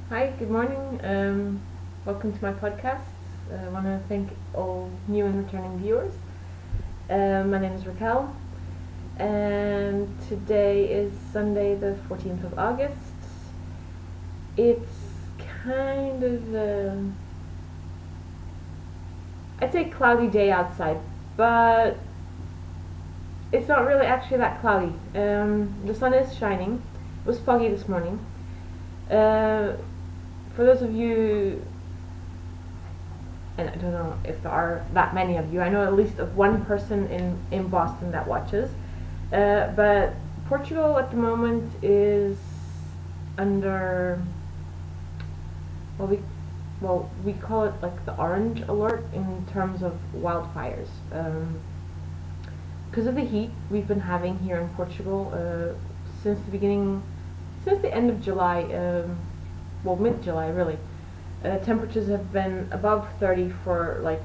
Hi, good morning. Welcome to my podcast. I want to thank all new and returning viewers. My name is Raquel, and today is Sunday, the 14th of August. It's kind of I'd say cloudy day outside, but it's not really actually that cloudy. The sun is shining. It was foggy this morning. For those of you, and I don't know if there are that many of you, I know at least of one person in Boston that watches, but Portugal at the moment is under, we call it like the orange alert in terms of wildfires. Because of the heat we've been having here in Portugal since the end of July, mid-July really. Temperatures have been above 30 for like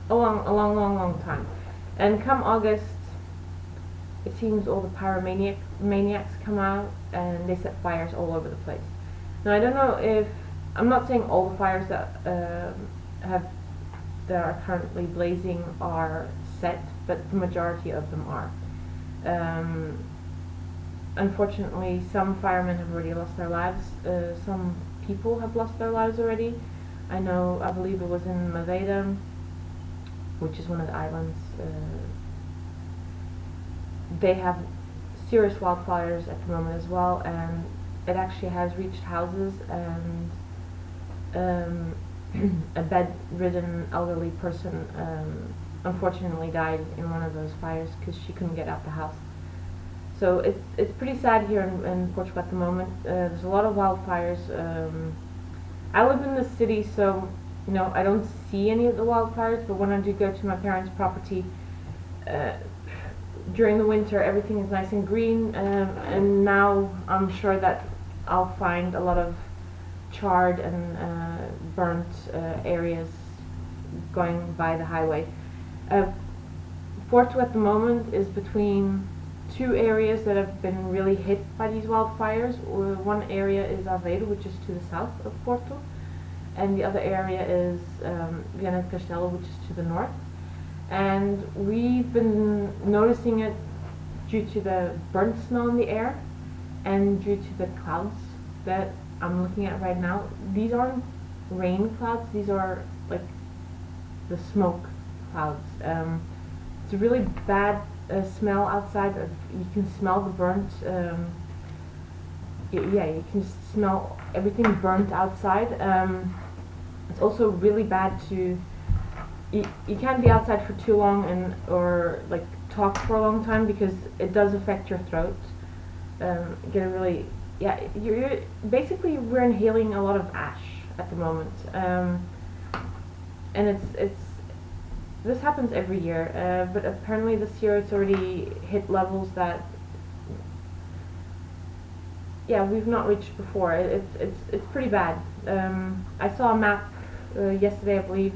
a long time. And come August, it seems all the pyromaniacs come out and they set fires all over the place. Now I don't know if, I'm not saying all the fires that are currently blazing are set, but the majority of them are. Unfortunately, some firemen have already lost their lives. Some people have lost their lives already. I believe it was in Madeira, which is one of the islands. They have serious wildfires at the moment as well, and it actually has reached houses, and a bedridden elderly person unfortunately died in one of those fires because she couldn't get out the house. So it's pretty sad here in Portugal at the moment. There's a lot of wildfires. I live in the city, so I don't see any of the wildfires. But when I do go to my parents' property during the winter, everything is nice and green. And now I'm sure that I'll find a lot of charred and burnt areas going by the highway. Porto at the moment is between two areas that have been really hit by these wildfires. One area is Aveiro, which is to the south of Porto, and the other area is Viana do Castelo, which is to the north. And we've been noticing it due to the burnt smell in the air and due to the clouds that I'm looking at right now. These aren't rain clouds, these are like the smoke clouds. It's a really bad smell outside. You can smell the burnt. You can just smell everything burnt outside. It's also really bad to. You can't be outside for too long or like talk for a long time because it does affect your throat. You're basically we're inhaling a lot of ash at the moment, and this happens every year, but apparently this year it's already hit levels that we've not reached before. It's pretty bad. I saw a map yesterday, I believe,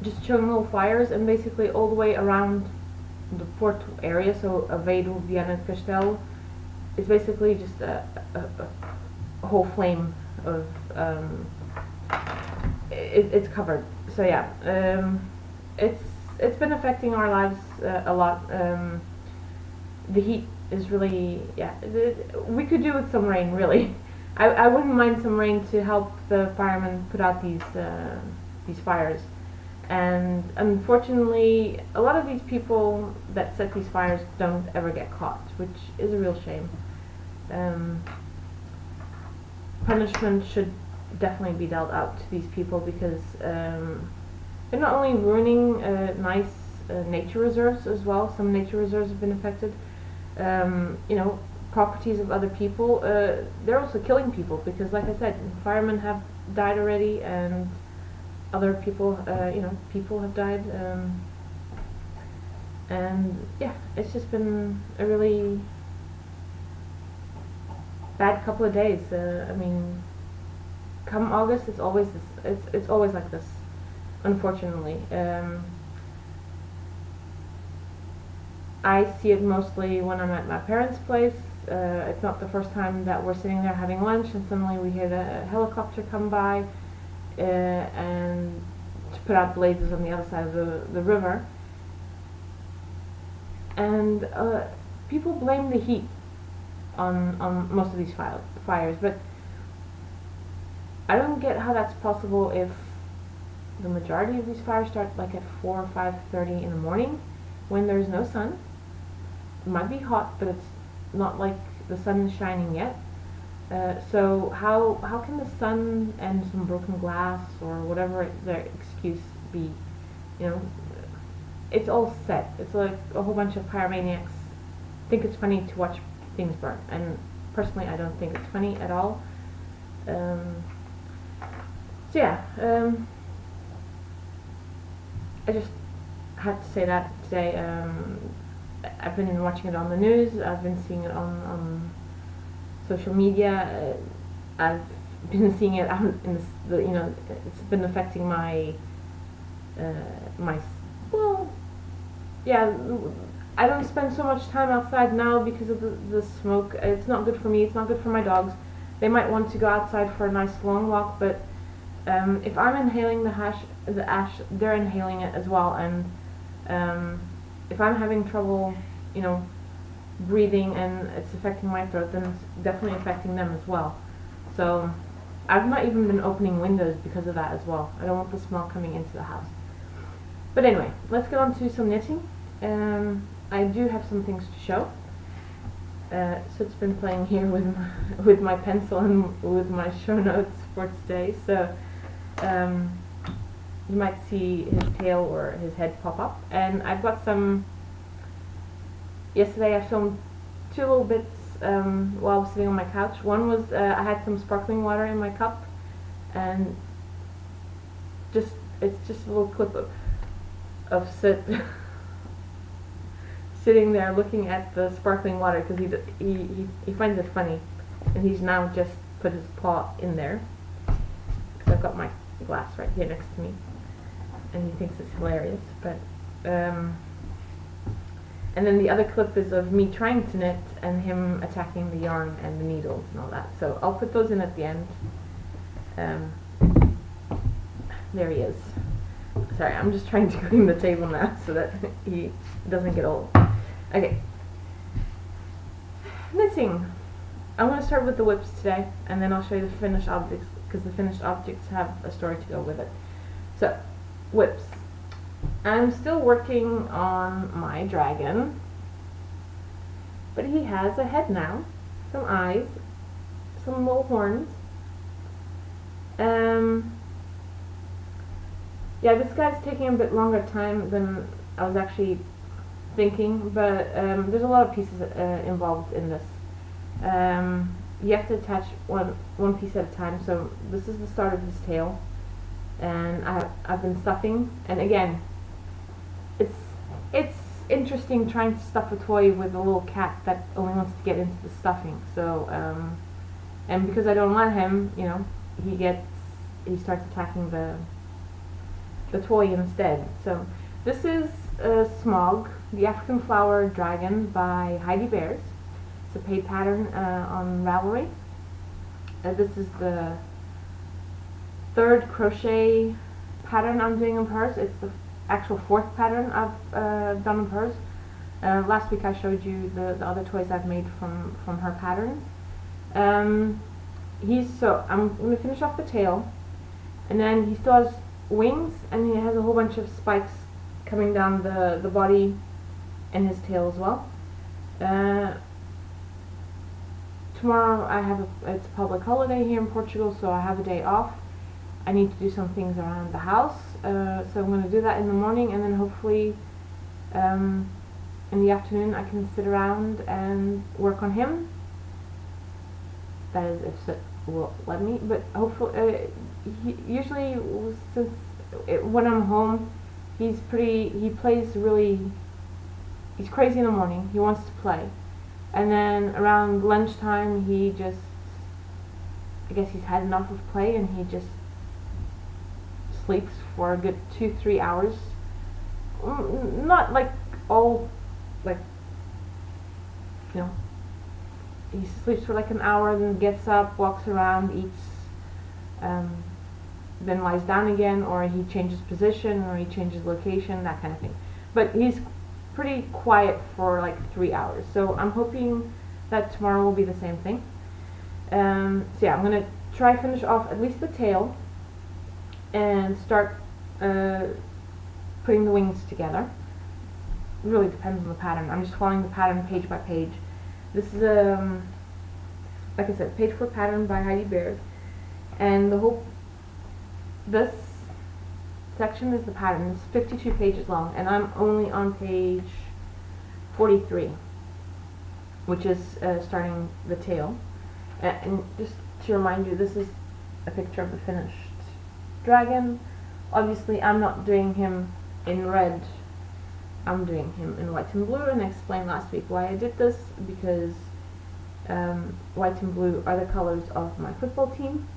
just showing little fires, and basically all the way around the Porto area, so Aveiro, Viana do Castelo, is basically just a whole flame of it's covered. So it's been affecting our lives a lot. The heat is really we could do with some rain, really. I wouldn't mind some rain to help the firemen put out these fires. And unfortunately, a lot of these people that set these fires don't ever get caught, which is a real shame. Punishment should definitely be dealt out to these people because they're not only ruining nice nature reserves as well. Some nature reserves have been affected. Properties of other people. They're also killing people because, like I said, firemen have died already, and other people, people have died. It's just been a really bad couple of days. Come August, it's always this. It's always like this, unfortunately. I see it mostly when I'm at my parents' place. it's not the first time that we're sitting there having lunch and suddenly we hear a helicopter come by and to put out blazes on the other side of the river. And people blame the heat on most of these fires, but I don't get how that's possible if the majority of these fires start like at 4 or 5:30 in the morning when there's no sun. It might be hot, but it's not like the sun is shining yet. So how can the sun and some broken glass or whatever their excuse be, you know, it's all set. It's like a whole bunch of pyromaniacs think it's funny to watch things burn, and personally I don't think it's funny at all. So yeah, I just had to say that today. I've been watching it on the news, I've been seeing it on social media, I've been seeing it out in you know, it's been affecting my, well, yeah, I don't spend so much time outside now because of the smoke. It's not good for me, it's not good for my dogs. They might want to go outside for a nice long walk, but if I'm inhaling the ash, they're inhaling it as well, and if I'm having trouble, you know, breathing and it's affecting my throat, then it's definitely affecting them as well. So I've not even been opening windows because of that as well. I don't want the smell coming into the house. But anyway, let's get on to some knitting. I do have some things to show. Soot's been playing here with my pencil and with my show notes for today, so you might see his tail or his head pop up. And I've got some, yesterday I filmed 2 little bits while I was sitting on my couch. One was I had some sparkling water in my cup, and it's just a little clip of Soot sitting there looking at the sparkling water because he finds it funny, and he's now just put his paw in there because I've got my glass right here next to me, and he thinks it's hilarious. But and then the other clip is of me trying to knit and him attacking the yarn and the needles and all that. So I'll put those in at the end. There he is. Sorry, I'm just trying to clean the table now so that he doesn't get old. Okay. Knitting. I'm going to start with the whips today, and then I'll show you the finished objects, because the finished objects have a story to go with it. So, whips. I'm still working on my dragon, but he has a head now, some eyes, some little horns. Yeah, this guy's taking a bit longer time than I was actually thinking, but there's a lot of pieces involved in this. You have to attach one piece at a time. So this is the start of his tail, and I've been stuffing. And again, it's interesting trying to stuff a toy with a little cat that only wants to get into the stuffing. So and because I don't let him, you know, he starts attacking the toy instead. So this is Smog, the African Flower Dragon by Heidi Bears. It's a paid pattern on Ravelry. This is the 3rd crochet pattern I'm doing in hers. It's the actual 4th pattern I've done in hers. Last week I showed you the other toys I've made from her patterns. I'm going to finish off the tail, and then he still has wings, and he has a whole bunch of spikes coming down the body and his tail as well. Tomorrow it's a public holiday here in Portugal, so I have a day off. I need to do some things around the house, so I'm going to do that in the morning, and then hopefully in the afternoon I can sit around and work on him. That is, if Soot will let me, but hopefully usually since when I'm home, he's crazy in the morning, he wants to play, and then around lunchtime I guess he's had enough of play, and he just sleeps for a good 2-3 hours. Not like all, like, you know, he sleeps for like an hour, then gets up, walks around, eats, then lies down again, or he changes position, or he changes location, that kind of thing. But he's pretty quiet for like 3 hours, so I'm hoping that tomorrow will be the same thing. So yeah, I'm gonna try finish off at least the tail and start putting the wings together. It really depends on the pattern. I'm just following the pattern page by page. This is like I said, page 4 pattern by Heidi Beard, and this section is the pattern. It's 52 pages long, and I'm only on page 43, which is starting the tail. And just to remind you, this is a picture of the finished dragon. Obviously, I'm not doing him in red. I'm doing him in white and blue, and I explained last week why I did this, because white and blue are the colors of my football team,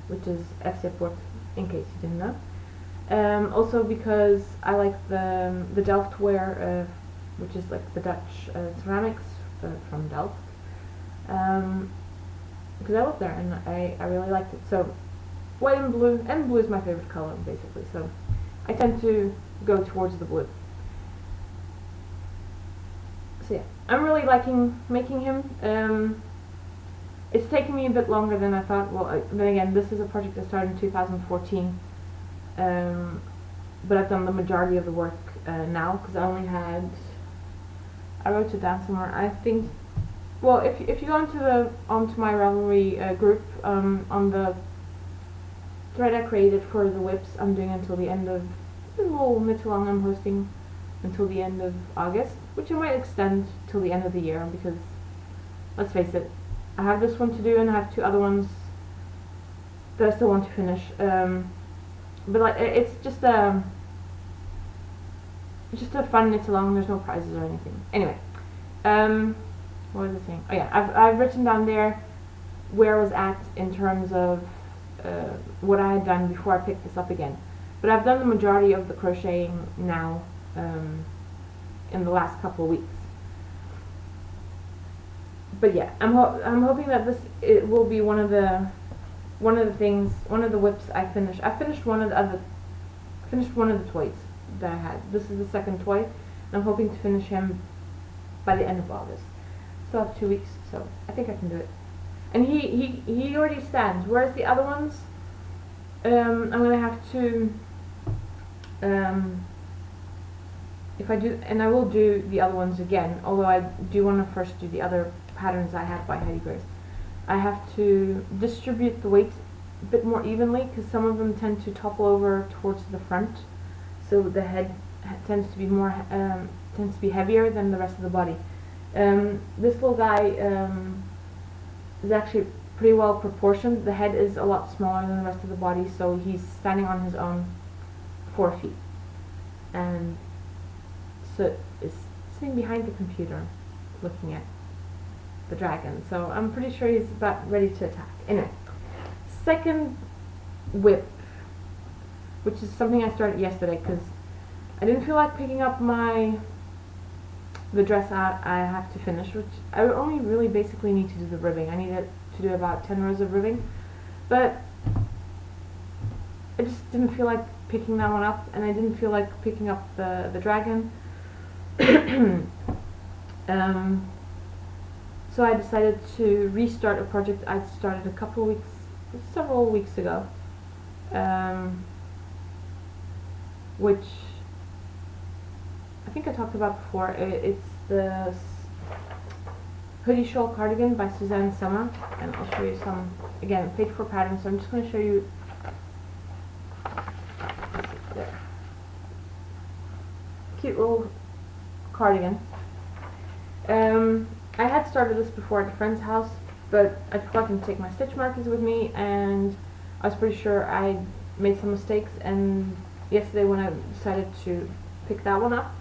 which is FC Porto, in case you didn't know. Also because I like the Delft ware, which is like the Dutch ceramics from Delft, because I lived there and I really liked it. So white and blue is my favorite color, basically, so I tend to go towards the blue. So yeah, I'm really liking making him. It's taken me a bit longer than I thought. Well, then again, this is a project that started in 2014, but I've done the majority of the work now, because I wrote it down somewhere. I think, well, if you go onto my Ravelry group, on the thread I created for the whips, I'm doing until the end of the little mid to long I'm hosting until the end of August, which I might extend till the end of the year, because let's face it, I have this one to do and I have 2 other ones that I still want to finish. But like, it's just a fun knit along. There's no prizes or anything. Anyway, what was I saying? Oh yeah, I've written down there where I was at in terms of what I had done before I picked this up again. But I've done the majority of the crocheting now, in the last couple of weeks. But yeah, I'm hoping that it will be one of the whips I finish. I finished one of the toys that I had. This is the second toy, and I'm hoping to finish him by the end of August. Still have 2 weeks, so I think I can do it. And he already stands. Whereas the other ones, I'm gonna have to, if I do, and I will do the other ones again. Although I do want to first do the other patterns I have by Heidi Grace. I have to distribute the weight a bit more evenly, because some of them tend to topple over towards the front, so the head tends to be heavier than the rest of the body. This little guy is actually pretty well proportioned. The head is a lot smaller than the rest of the body, so he's standing on his own 4 feet, and so is sitting behind the computer looking at the dragon, so I'm pretty sure he's about ready to attack. Anyway, second whip, which is something I started yesterday, because I didn't feel like picking up the dress out I have to finish, which I only really basically need to do the ribbing. I needed to do about 10 rows of ribbing, but I just didn't feel like picking that one up, and I didn't feel like picking up the dragon. So I decided to restart a project I'd started several weeks ago, which I think I talked about before. It's the hoodie shawl cardigan by Suzanne Summer, and I'll show you some, again, page 4 patterns, so I'm just going to show you there. Cute little cardigan. I had started this before at a friend's house, but I'd forgotten to take my stitch markers with me, and I was pretty sure I made some mistakes, and yesterday when I decided to pick that one up,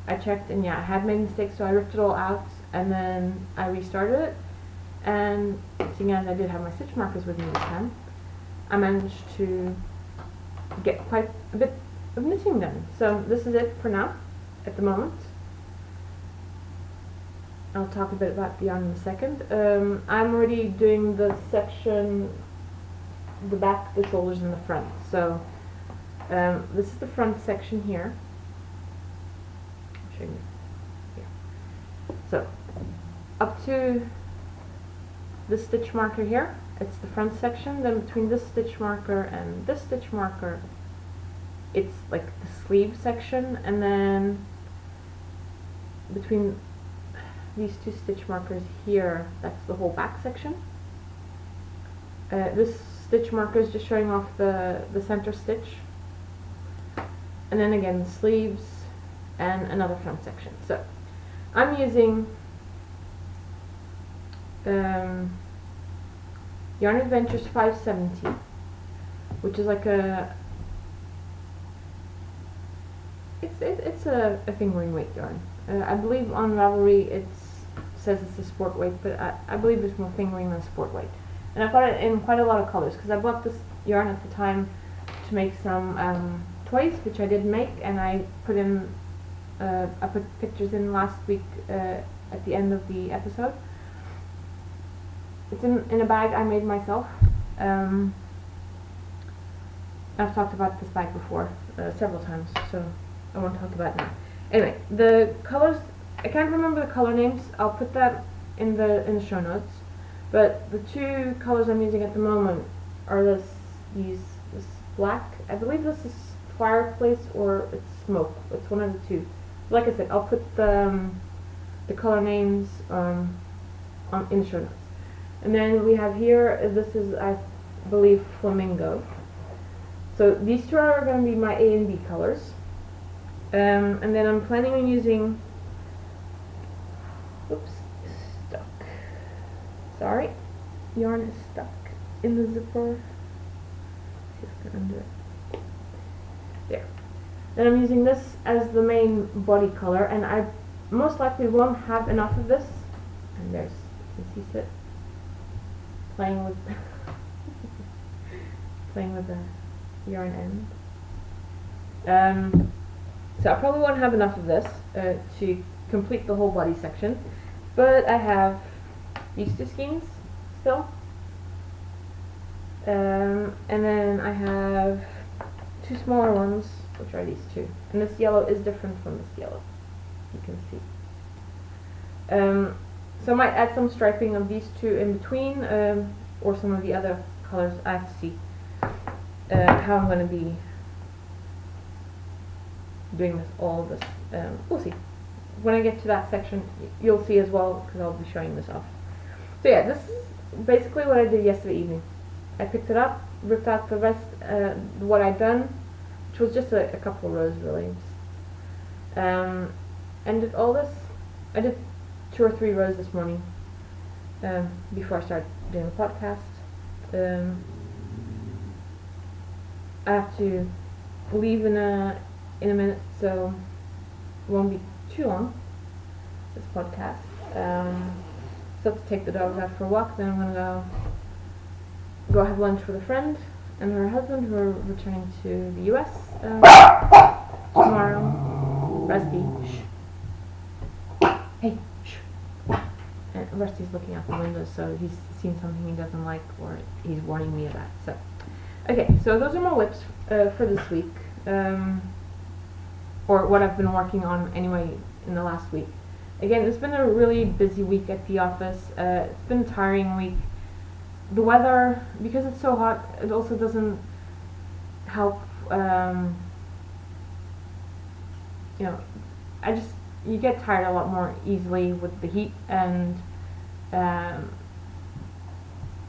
I checked, and yeah, I had made mistakes, so I ripped it all out, and then I restarted it, and seeing as I did have my stitch markers with me this time, I managed to get quite a bit of knitting done. So this is it for now, at the moment. I'll talk a bit about the yarn in a second. I'm already doing the section, the back, the shoulders, and the front. So this is the front section here. I'll show you here. So up to this stitch marker here, it's the front section. Then between this stitch marker and this stitch marker, it's like the sleeve section, and then between these two stitch markers here, that's the whole back section. This stitch marker is just showing off the center stitch, and then again the sleeves and another front section. So I'm using Yarn Adventures 570, which is like a it's a fingering weight yarn. I believe on Ravelry it says it's a sport weight, but I believe it's more fingering than sport weight. And I've got it in quite a lot of colors because I bought this yarn at the time to make some toys, which I did make, and I put pictures in last week at the end of the episode. It's in a bag I made myself. I've talked about this bag before several times, so I won't talk about it now. Anyway, the colors, I can't remember the color names. I'll put that in the show notes. But the two colors I'm using at the moment are this black. I believe this is fireplace or it's smoke. It's one of the two. Like I said, I'll put the color names in the show notes. And then we have here, this is, I believe, flamingo. So these two are going to be my A and B colors. And then I'm planning on using, oops, stuck. Sorry, yarn is stuck in the zipper. See if I can undo it. There. Then I'm using this as the main body color, and I most likely won't have enough of this. And there's, you can see it playing with the yarn end. So I probably won't have enough of this to complete the whole body section, but I have these two skeins still, and then I have two smaller ones, which are these two, and this yellow is different from this yellow, you can see. So I might add some striping of these two in between, or some of the other colors. I have to see how I'm going to be doing all of this. We'll see. When I get to that section, you'll see as well, because I'll be showing this off. So yeah, this is basically what I did yesterday evening. I picked it up, ripped out the rest, what I'd done, which was just a couple of rows really. And did all this. I did 2 or 3 rows this morning before I started doing the podcast. I have to leave in a minute, so it won't be too long, this podcast. So I have to take the dogs out for a walk, then I'm going to go have lunch with a friend and her husband who are returning to the US tomorrow. Rusty, shh. Hey, shh. And Rusty's looking out the window, so he's seen something he doesn't like, or he's warning me about. So, okay, so those are my whips for this week. Or what I've been working on anyway in the last week. Again, it's been a really busy week at the office. It's been a tiring week. The weather, because it's so hot, it also doesn't help. You know, you get tired a lot more easily with the heat, and I'm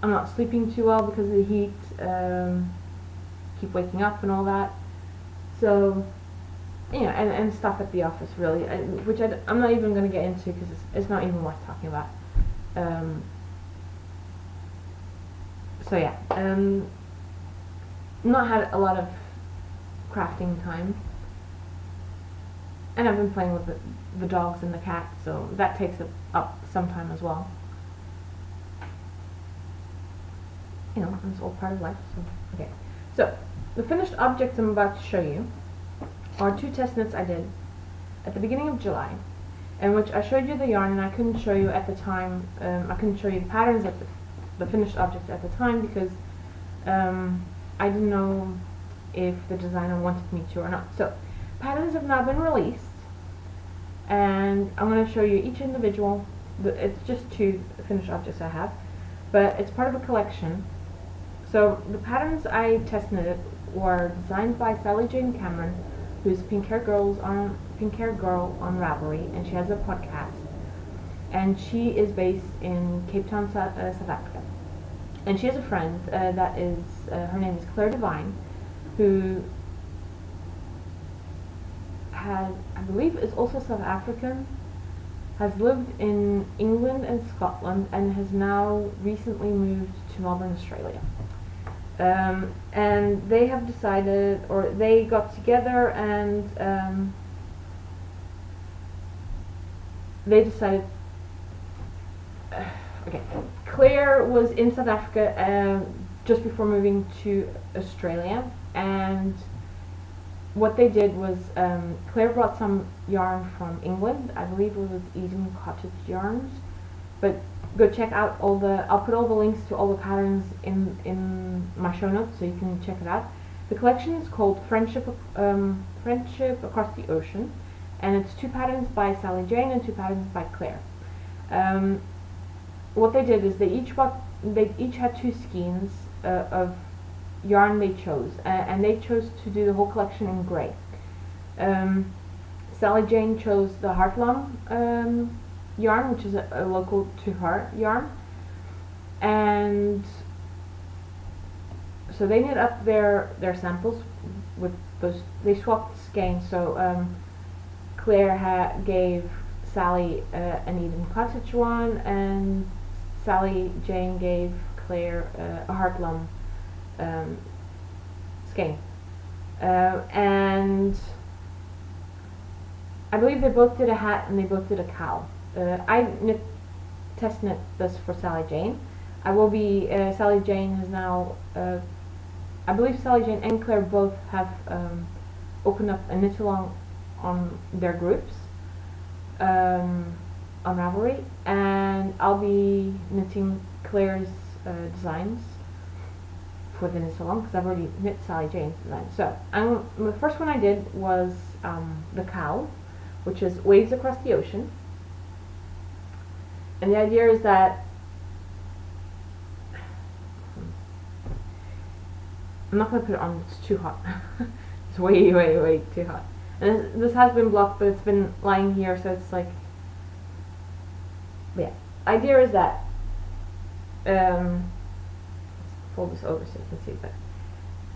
not sleeping too well because of the heat. Keep waking up and all that. So, you know, and stuff at the office really, which I'm not even going to get into because it's not even worth talking about. So yeah, not had a lot of crafting time, and I've been playing with the dogs and the cat, so that takes up some time as well. You know, it's all part of life. So okay, so the finished objects I'm about to show you are 2 test knits I did at the beginning of July, in which I showed you the yarn, and I couldn't show you at the time, I couldn't show you the patterns at the finished object at the time, because I didn't know if the designer wanted me to or not. So patterns have now been released, and I'm going to show you each individual. It's just 2 finished objects I have, but it's part of a collection. So the patterns I test knitted were designed by Sally Jane Cameron, who's a pink hair girl on Ravelry, and she has a podcast, and she is based in Cape Town, South Africa. And she has a friend that is, her name is Claire Devine, who has, I believe, is also South African, has lived in England and Scotland, and has now recently moved to Melbourne, Australia. And they have decided, or they got together and they decided, okay, Claire was in South Africa just before moving to Australia, and what they did was Claire brought some yarn from England. I believe it was Eden Cottage Yarns, but go check out I'll put all the links to all the patterns in my show notes, so you can check it out. The collection is called Friendship Across the Ocean, and it's 2 patterns by Sally Jane and 2 patterns by Claire. What they did is they each had 2 skeins of yarn they chose, and they chose to do the whole collection in grey. Sally Jane chose the Heartland yarn, which is a local to her yarn, and so they knit up their samples with those. They swapped skeins. So Claire gave Sally an Eden Cottage one, and Sally Jane gave Claire a Heartland skein, and I believe they both did a hat and they both did a cowl. I test knit this for Sally Jane. I will be, Sally Jane has now, I believe Sally Jane and Claire both have opened up a knit along on their groups on Ravelry, and I'll be knitting Claire's designs for the knit along, because I've already knit Sally Jane's design. So the first one I did was the cowl, which is Waves Across the Ocean. And the idea is that I'm not going to put it on, it's too hot. It's way, way, way too hot. And this has been blocked, but it's been lying here, so it's like, yeah. Idea is that, let's fold this over so you can see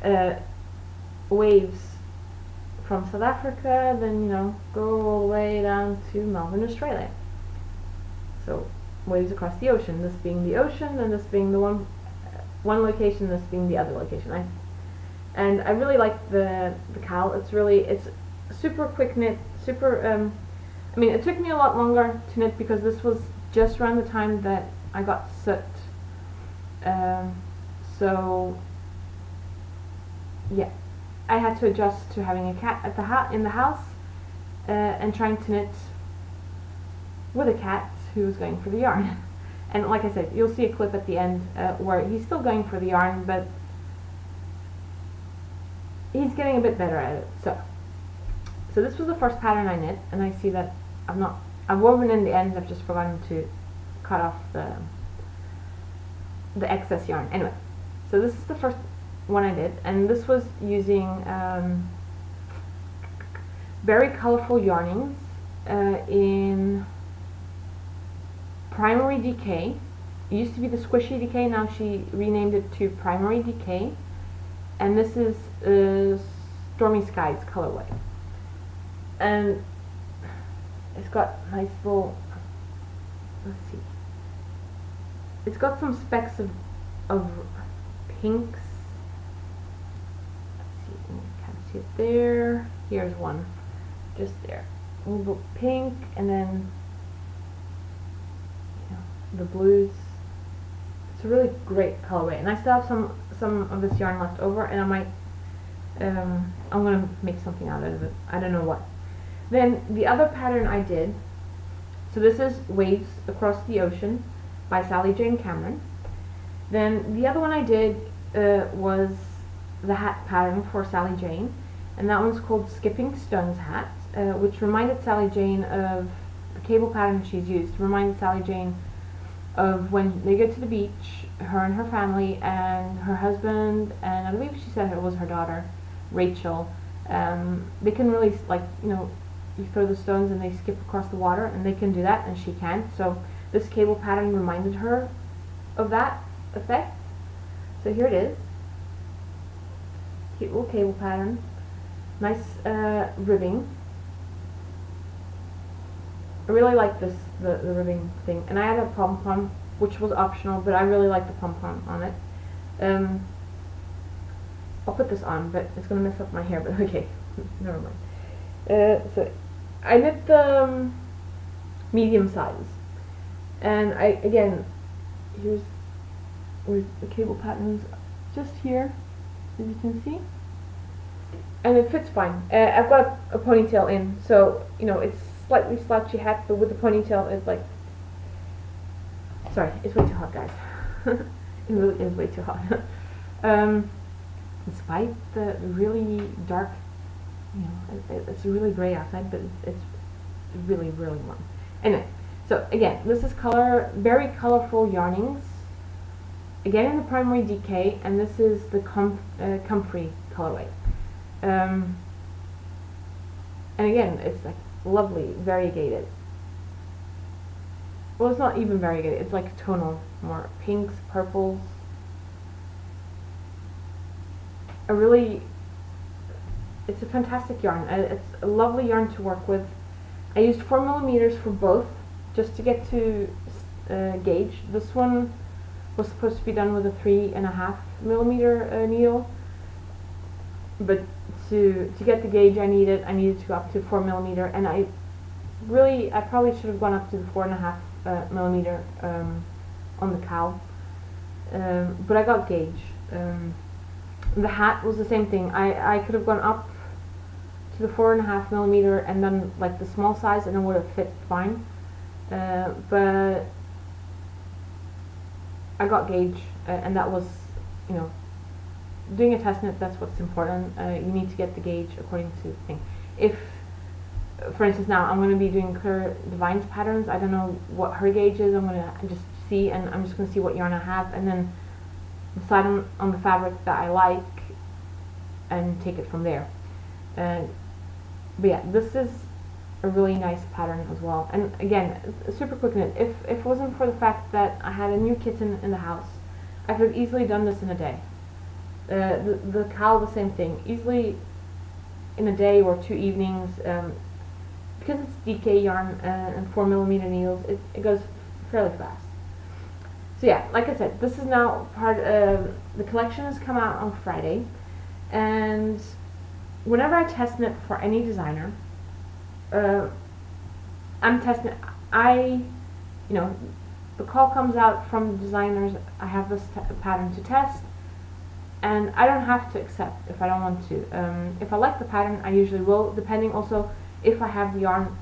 that. Waves from South Africa, then, you know, go all the way down to Melbourne, Australia. So, waves across the ocean, this being the ocean, and this being the one location, this being the other location. And I really like the cowl. It's super quick knit, super, I mean, it took me a lot longer to knit because this was just around the time that I got soot. So, yeah, I had to adjust to having a cat in the house, and trying to knit with a cat who was going for the yarn. And like I said, you'll see a clip at the end where he's still going for the yarn, but he's getting a bit better at it. So this was the first pattern I knit, and I see that I've woven in the ends. I've just forgotten to cut off the excess yarn. Anyway, so this is the first one I did, and this was using very colorful yarnings in Primary Decay. It used to be the Squishy Decay, now she renamed it to Primary Decay, and this is Stormy Skies colorway. And it's got nice little, let's see, it's got some specks of pinks. Let's see, you can't see it there. Here's one, just there. A little pink, and then the blues. It's a really great colorway, and I still have some of this yarn left over, and I might I'm gonna make something out of it. I don't know what. Then the other pattern I did So this is Waves Across the Ocean by Sally Jane Cameron. Then the other one I did was the hat pattern for Sally Jane, and that one's called Skipping Stones Hat, which reminded Sally Jane of the cable pattern she's used. Reminded Sally Jane of when they go to the beach, her and her family and her husband, and I believe she said it was her daughter, Rachel. They can really, like, you know, you throw the stones and they skip across the water, and they can do that, and she can't. So this cable pattern reminded her of that effect. So here it is. Cute little cable pattern. Nice ribbing. I really like this, the ribbing thing. And I had a pom-pom, which was optional, but I really like the pom-pom on it. I'll put this on, but it's going to mess up my hair, but okay, never mind. So I knit the medium size. And here's where the cable pattern's just here, as you can see. And it fits fine. I've got a ponytail in, so, you know, it's slightly slouchy hat, but with the ponytail, it's like, sorry, it's way too hot, guys. It really is way too hot. Despite the really dark, you know, it's really gray outside, but it's really, really warm. Anyway, so again, this is very colorful yarnings. Again in the primary DK, and this is the comfrey colorway. And again, it's like lovely, variegated. Well, it's not even variegated, it's like tonal, more pinks, purples. It's a fantastic yarn. It's a lovely yarn to work with. I used 4mm for both, just to get to gauge. This one was supposed to be done with a 3.5mm needle, but to get the gauge I needed to go up to 4mm, and I probably should have gone up to the 4.5mm on the cowl, but I got gauge. The hat was the same thing. I could have gone up to the 4.5mm and then like the small size, and it would have fit fine, but I got gauge, and that was, you know, doing a test knit, that's what's important. You need to get the gauge according to the thing. If, for instance, now I'm going to be doing Claire Devine's patterns, I don't know what her gauge is. I'm going to just see, and I'm just going to see what yarn I have, and then decide on the fabric that I like, and take it from there. But yeah, this is a really nice pattern as well. And again, a super quick knit. If it wasn't for the fact that I had a new kitten in the house, I could have easily done this in a day. The cowl, the same thing, easily in a day or 2 evenings, because it's DK yarn and 4mm needles, it goes fairly fast. So yeah, like I said, this is now part of the collection. Has come out on Friday, and whenever I test knit for any designer, I'm testing. You know, the call comes out from the designers. I have this pattern to test, and I don't have to accept if I don't want to. If I like the pattern, I usually will, depending also if I have the yarn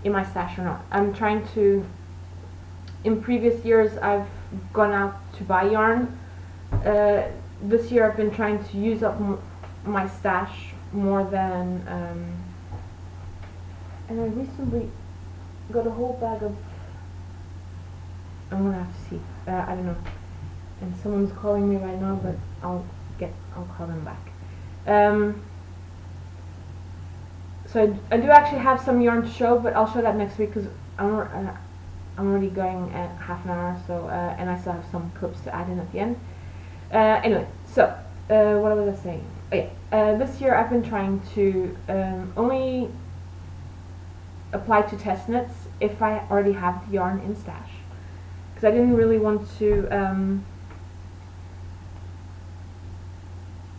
in my stash or not. I'm trying to, in previous years I've gone out to buy yarn. This year I've been trying to use up my stash more than, and I recently got a whole bag of, I'm gonna have to see, I don't know, and someone's calling me right now, but I'll call them back. So I do actually have some yarn to show, but I'll show that next week, because I'm already going at half an hour, so and I still have some clips to add in at the end. Anyway, so what was I saying? Oh yeah, this year I've been trying to only apply to test knits if I already have the yarn in stash, because I didn't really want to.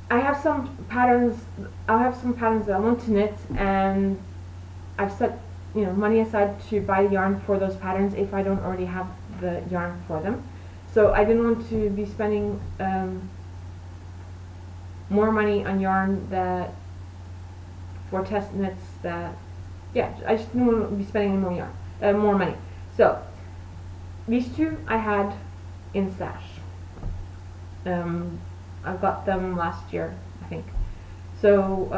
I have some patterns. I'll have some patterns that I want to knit, and I've set, you know, money aside to buy yarn for those patterns if I don't already have the yarn for them. So I didn't want to be spending more money on yarn that for test knits that, yeah, I just didn't want to be spending any more yarn, more money. So these two I had in stash. I got them last year, I think. So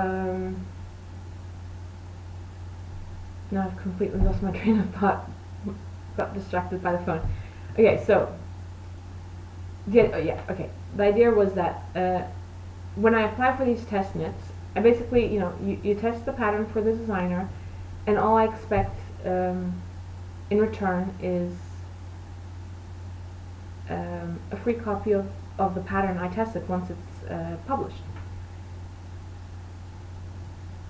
now I've completely lost my train of thought. Got distracted by the phone. Okay, so the idea was that when I apply for these test knits, I basically, you test the pattern for the designer, and all I expect in return is a free copy of the pattern I tested once it's published.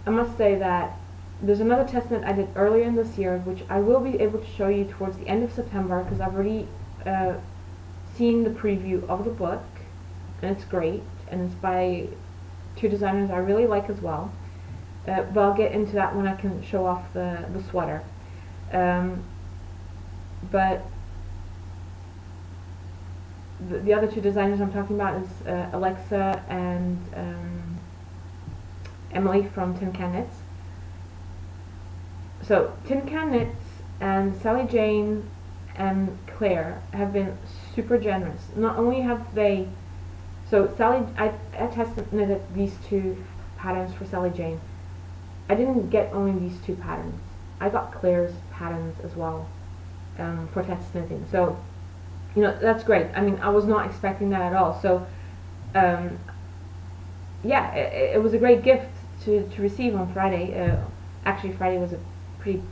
I must say that there's another test knit I did earlier in this year, which I will be able to show you towards the end of September, because I've already seen the preview of the book, and it's great, and it's by two designers I really like as well. But I'll get into that when I can show off the sweater. But the other two designers I'm talking about is Alexa and Emily from Tin Can Knits. So Tin Can Knits and Sally Jane and Claire have been super generous. Not only have they, so Sally, I tested knitted these two patterns for Sally Jane. I didn't get only these two patterns. I got Claire's patterns as well for test knitting. So that's great. I mean, I was not expecting that at all. So yeah, it was a great gift to receive on Friday. Actually, Friday was a pretty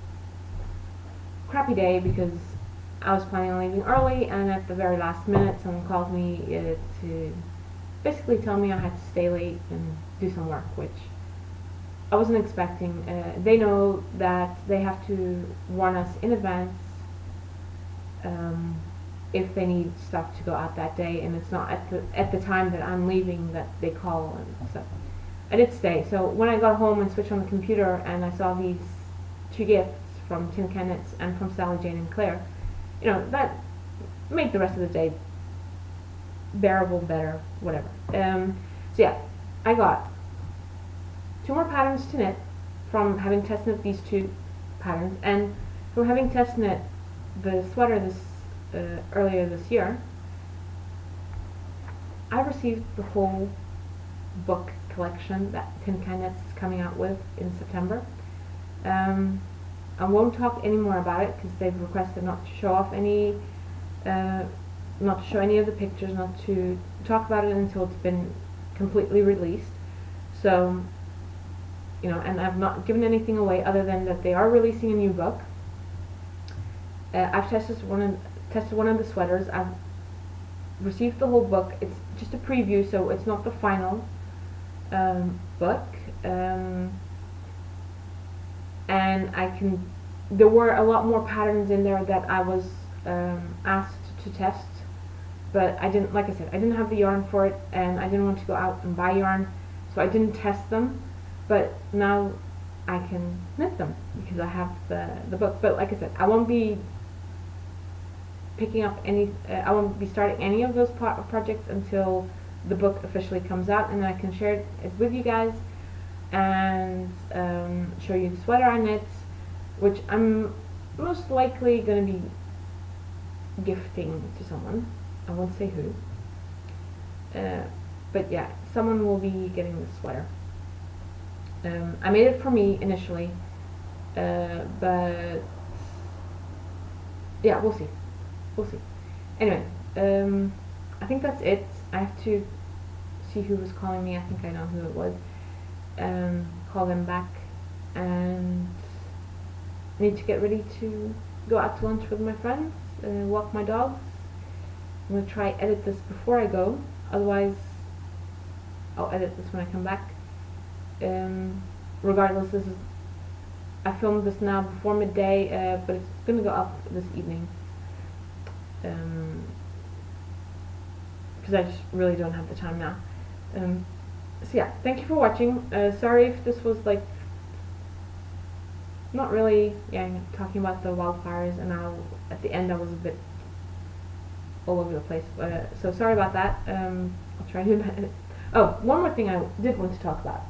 crappy day because I was planning on leaving early, and at the very last minute someone called me to basically tell me I had to stay late and do some work, which I wasn't expecting. They know that they have to warn us in advance if they need stuff to go out that day, and it's not at the time that I'm leaving that they call, and so I did stay. So when I got home and switched on the computer and I saw these two gifts from Tin Can Knits and from Sally Jane and Claire, that made the rest of the day bearable, better, whatever. So yeah, I got 2 more patterns to knit from having test knit these 2 patterns, and from having test knit the sweater earlier this year. I received the whole book collection that Tin Can Knits is coming out with in September. I won't talk any more about it because they've requested not to show off not to show any of the pictures, not to talk about it until it's been completely released. So, and I've not given anything away other than that they are releasing a new book. I've tested one of the sweaters. I've received the whole book. It's just a preview, so it's not the final book. And there were a lot more patterns in there that I was asked to test, but I didn't, like I said, I didn't have the yarn for it, and I didn't want to go out and buy yarn, so I didn't test them. But now I can knit them because I have the book. But like I said, I won't be picking up I won't be starting any of those projects until the book officially comes out, and then I can share it with you guys and show you the sweater I knit, which I'm most likely going to be gifting to someone. I won't say who, but yeah, someone will be getting this sweater. I made it for me initially, but yeah, we'll see. Anyway, I think that's it. I have to see who was calling me. I think I know who it was. Call them back, and I need to get ready to go out to lunch with my friends, walk my dogs. I'm going to try edit this before I go, otherwise I'll edit this when I come back. Regardless, I filmed this now before midday, but it's going to go up this evening, because I just really don't have the time now. So yeah, thank you for watching. Sorry if this was like not really talking about the wildfires, and at the end I was a bit all over the place. So sorry about that. I'll try to do that. Oh, one more thing I did want to talk about.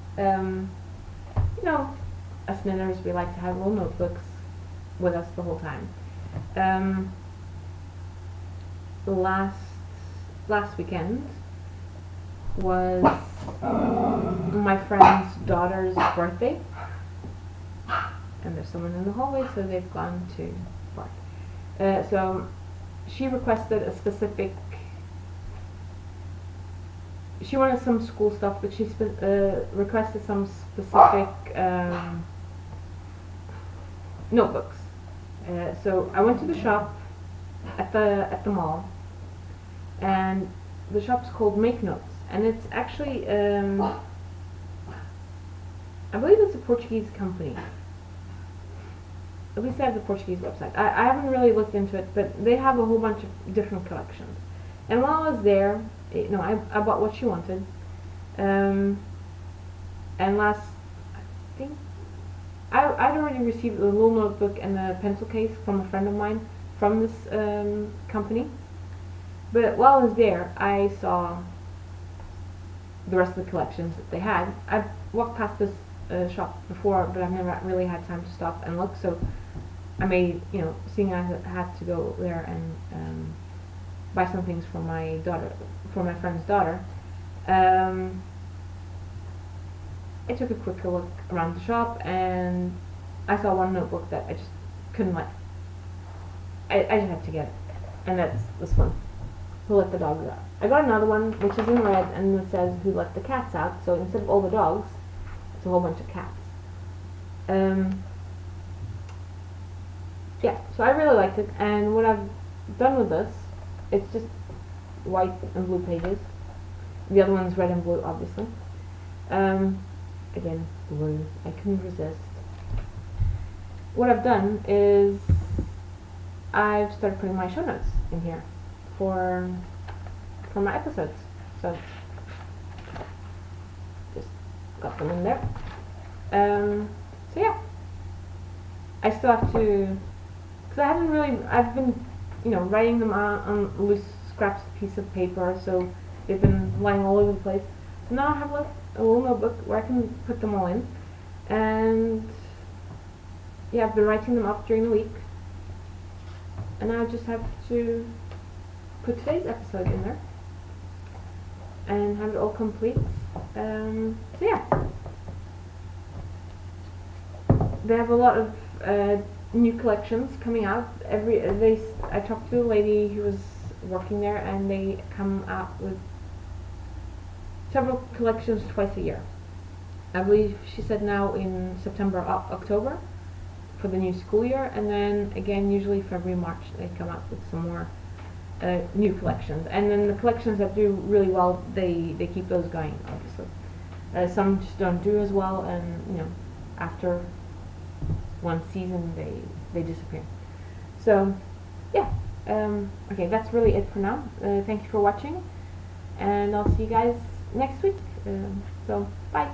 Us knitters, we like to have little notebooks with us the whole time. Last weekend was my friend's daughter's birthday, and there's someone in the hallway, so they've gone to bark. So she requested a specific. She wanted some school stuff, but she requested some specific notebooks. So I went to the shop at the mall, and the shop's called Make Notes, and it's actually I believe it's a Portuguese company. At least they have the Portuguese website. I haven't really looked into it, but they have a whole bunch of different collections. And while I was there, I bought what she wanted. And I think I'd already received a little notebook and a pencil case from a friend of mine from this company. But while I was there, I saw the rest of the collections that they had. I've walked past this shop before, but I've never really had time to stop and look. So I made, seeing I had to go there and buy some things for my friend's daughter. I took a quick look around the shop, and I saw one notebook that I just couldn't let. I just had to get it, and that's this one. Who let the dogs out? I got another one which is in red, and it says who let the cats out. So instead of all the dogs, it's a whole bunch of cats. Yeah, so I really liked it, and what I've done with this, it's just white and blue pages. The other one's red and blue, obviously. Again, blue. I couldn't resist. What I've done is I've started putting my show notes in here for my episodes. So just got them in there. So yeah, I still have to, because I haven't really. I've been, writing them on loose scraps of piece of paper, so they've been lying all over the place. So now I have a little notebook where I can put them all in, and yeah, I've been writing them up during the week, and now I just have to put today's episode in there and have it all complete. So yeah, they have a lot of new collections coming out. I talked to a lady who was working there, and they come out with several collections twice a year. I believe she said now in September, October for the new school year, and then again usually February, March they come out with some more new collections. And then the collections that do really well, they keep those going, obviously. Some just don't do as well, and after one season they disappear. So yeah, okay, that's really it for now. Thank you for watching, and I'll see you guys next week. So bye.